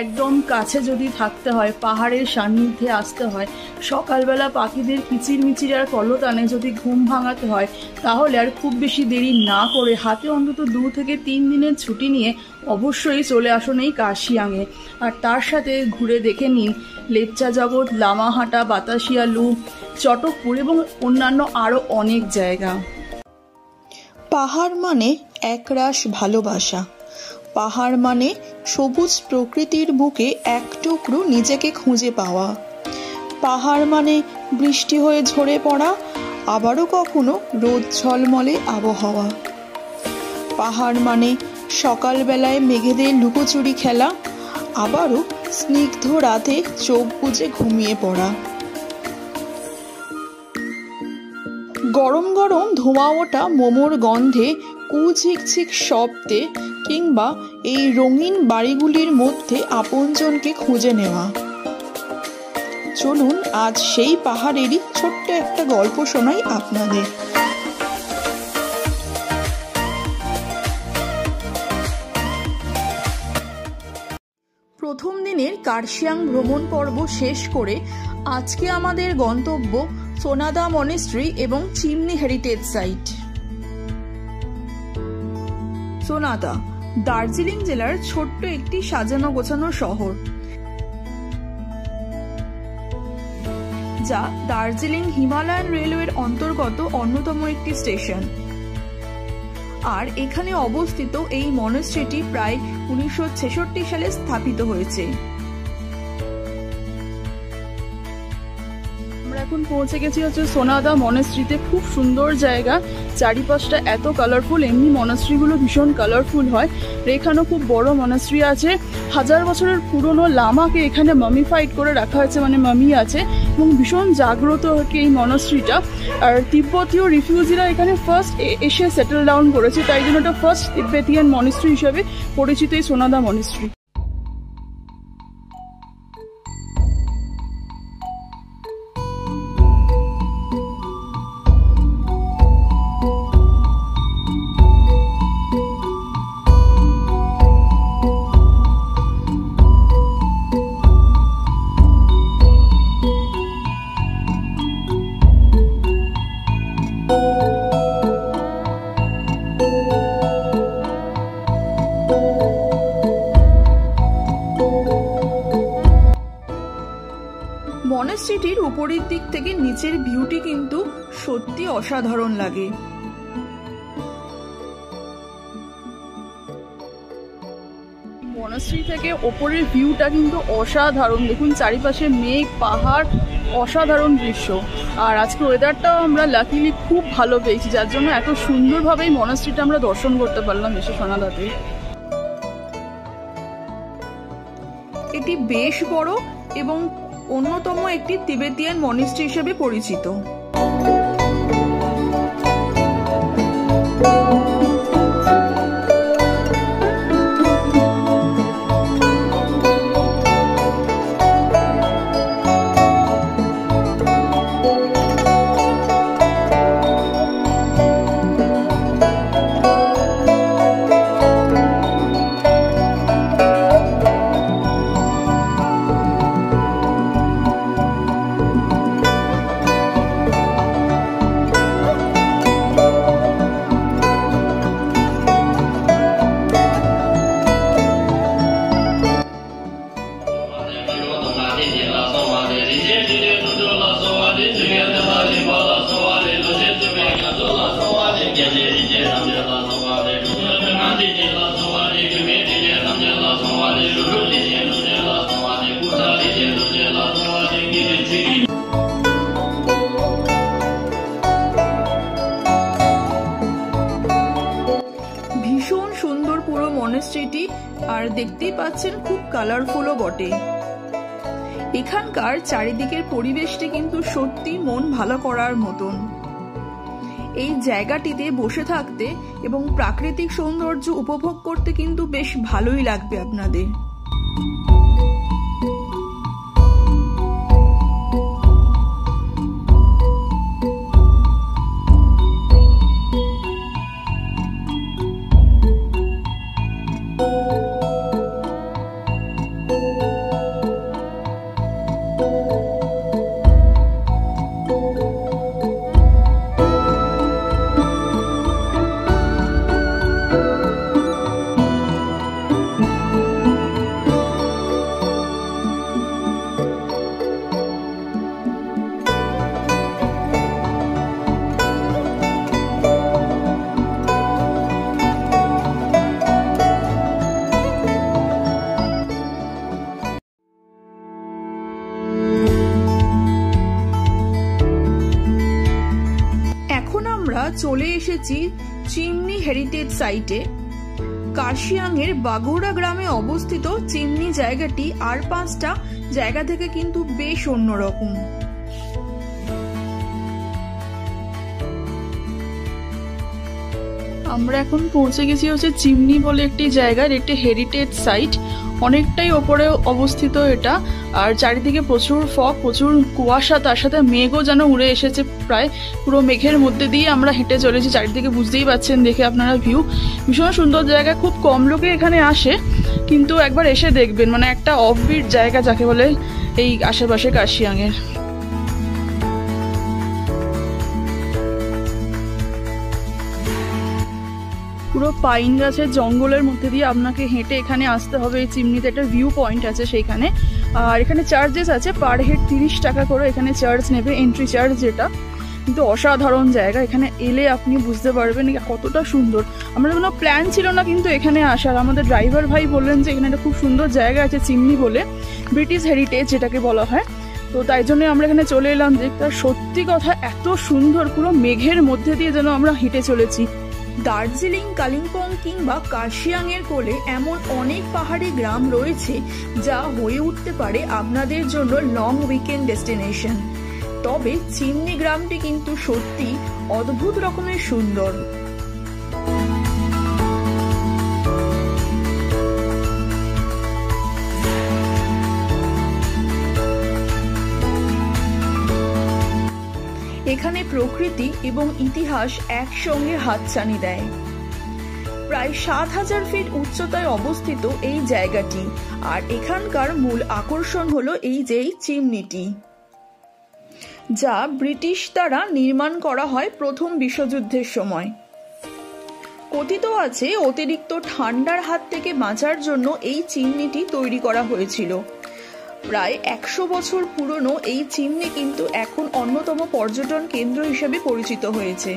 একদম কাছে যদি থাকতে হয়, পাহাড়ের সান্নিধ্যে আসতে হয়, সকালবেলা পাখিদের কিচিরমিচির আর কলতানে যদি ঘুম ভাঙাতে হয়, তাহলে আর খুব বেশি দেরি না করে হাতে অন্তত 2 থেকে 3 দিনের ছুটি নিয়ে অবশ্যই চলে আসুন এই কার্শিয়াংয়ে। আর তার সাথে ঘুরে দেখে নিন লেপচা জগৎ, লামাহাটা, বাতাসিয়া লুপ, চটকপুর এবং অন্যান্য আরও অনেক জায়গা। পাহাড় মানে একরাশ ভালোবাসা, পাহাড় মানে সবুজ প্রকৃতির বুকে এক টুকরো নিজেকে খুঁজে পাওয়া, পাহাড় মানে বৃষ্টি হয়ে ঝরে পড়া, আবারও কখনো রোদ ঝলমলে আবহাওয়া, পাহাড় মানে সকালবেলায় মেঘেদের লুকোচুরি খেলা, আবারও স্নিগ্ধ রাতে চোখ বুজে ঘুমিয়ে পড়া। গরম গরম ধোঁয়া ওঠা মোমোর গন্ধে, কুঝিকঝিক শব্দে, কিংবা এই রঙিন বাড়িগুলির মধ্যে আপনজনকে খুঁজে নেওয়া। চলুন আজ সেই পাহাড়েরই ছোট্ট একটা গল্প শোনাই আপনাদের। প্রথম দিনের কার্শিয়াং ভ্রমণ পর্ব শেষ করে আজকে আমাদের গন্তব্য সোনাদা মনেস্ট্রি এবং চিমনি হেরিটেজ সাইট। সোনাদা দার্জিলিং জেলার ছোট্ট একটি সাজানো গোছানো শহর, যা দার্জিলিং হিমালয়ান রেলওয়ের অন্তর্গত অন্যতম একটি স্টেশন। আর এখানে অবস্থিত এই মনেস্ট্রিটি প্রায় 1966 সালে স্থাপিত হয়েছে। আমরা এখন পৌঁছে গেছি হচ্ছে সোনাদা মনেস্ট্রিতে। খুব সুন্দর জায়গা, চারিপাশটা এত কালারফুল, এমনি মনেস্ট্রিগুলো ভীষণ কালারফুল হয়। এখানেও খুব বড় মনেস্ট্রি আছে, 1000 বছরের পুরনো লামাকে এখানে মামিফাইড করে রাখা হয়েছে, মানে মামি আছে, এবং ভীষণ জাগ্রত এই মনেস্ট্রিটা। আর তিব্বতীয় রিফিউজিরা এখানে ফার্স্ট এসে সেটেল ডাউন করেছে, তাই জন্য এটা ফার্স্ট তিব্বেতিয়ান মনেস্ট্রি হিসেবে পরিচিত এই সোনাদা মনেস্ট্রি। মনেস্ট্রিটির উপরের দিক থেকে নিচের ভিউটি কিন্তু সত্যি অসাধারণ লাগে। মনেস্ট্রি থেকে ওপরের ভিউটা কিন্তু অসাধারণ, দেখুন চারিপাশে মেঘ, পাহাড়, অসাধারণ দৃশ্য। আর আজকে ওয়েদারটাও আমরা লাকিলি খুব ভালো পেয়েছি, যার জন্য এত সুন্দরভাবে এই মনেস্ট্রিটা আমরা দর্শন করতে পারলাম এসে সোনাদাতে। এটি বেশ বড় এবং অন্যতম একটি তিবেতিয়ান মনেস্ট্রি হিসেবে পরিচিত। ভীষণ সুন্দর পুরো মনেস্ট্রিটি, আর দেখতেই পাচ্ছেন খুব কালারফুলও বটে। এখানকার চারিদিকের পরিবেশটি কিন্তু সত্যি মন ভালো করার মতন। এই জায়গাটিতে বসে থাকতে এবং প্রাকৃতিক সৌন্দর্য উপভোগ করতে কিন্তু বেশ ভালোই লাগবে আপনাদের। আমরা চলে এসেছি চিমনি হেরিটেজ সাইটে। কার্শিয়াংয়ের বাগৌড়া গ্রামে অবস্থিত চিমনি জায়গাটি আর 5টা জায়গা থেকে কিন্তু বেশ অন্যরকম। আমরা এখন পৌঁছে গেছি হচ্ছে চিমনি বলে একটি জায়গার, একটি হেরিটেজ সাইট, অনেকটাই ওপরে অবস্থিত এটা। আর চারিদিকে প্রচুর ফগ, প্রচুর কুয়াশা, তার সাথে মেঘও যেন উড়ে এসেছে, প্রায় পুরো মেঘের মধ্যে দিয়ে আমরা হেঁটে চলেছি। চারিদিকে বুঝতেই পাচ্ছেন দেখে আপনারা ভিউ, ভীষণ সুন্দর জায়গা। খুব কম লোকে এখানে আসে, কিন্তু একবার এসে দেখবেন, মানে একটা অফবিট জায়গা যাকে বলে এই আশেপাশে কার্শিয়াংয়ের। পুরো পাইন গাছের জঙ্গলের মধ্যে দিয়ে আপনাকে হেঁটে এখানে আসতে হবে। এই চিমনিতে একটা ভিউ পয়েন্ট আছে সেইখানে। আর এখানে চার্জেস আছে, পার হেড 30 টাকা করে এখানে চার্জ নেবে, এন্ট্রি চার্জ যেটা। কিন্তু অসাধারণ জায়গা, এখানে এলে আপনি বুঝতে পারবেন কতটা সুন্দর। আমাদের কোনো প্ল্যান ছিল না কিন্তু এখানে আসার, আমাদের ড্রাইভার ভাই বললেন যে এখানে একটা খুব সুন্দর জায়গা আছে চিমনি বলে, ব্রিটিশ হেরিটেজ যেটাকে বলা হয়। তো তাই জন্য আমরা এখানে চলে এলাম দেখতে। সত্যি কথা এত সুন্দর, পুরো মেঘের মধ্যে দিয়ে যেন আমরা হেঁটে চলেছি। দার্জিলিং, কালিম্পং কিংবা কার্শিয়াংয়ের কোলে এমন অনেক পাহাড়ি গ্রাম রয়েছে যা হয়ে উঠতে পারে আপনাদের জন্য লং উইকেন্ড ডেস্টিনেশন। তবে চিমনি গ্রামটি কিন্তু সত্যি অদ্ভুত রকমের সুন্দর। এখানে প্রকৃতি এবং ইতিহাস একসঙ্গে হাতছানি দেয়। প্রায় 7000 ফিট উচ্চতায় অবস্থিত এই জায়গাটি, আর এখানকার মূল আকর্ষণ হলো এই চিমনিটি, যা ব্রিটিশ দ্বারা নির্মাণ করা হয় প্রথম বিশ্বযুদ্ধের সময়। কথিত আছে অতিরিক্ত ঠান্ডার হাত থেকে বাঁচার জন্য এই চিমনিটি তৈরি করা হয়েছিল। প্রায় 100 বছর পুরনো এই চিমনি কিন্তু এখন অন্যতম পর্যটন কেন্দ্র হিসেবে পরিচিত হয়েছে।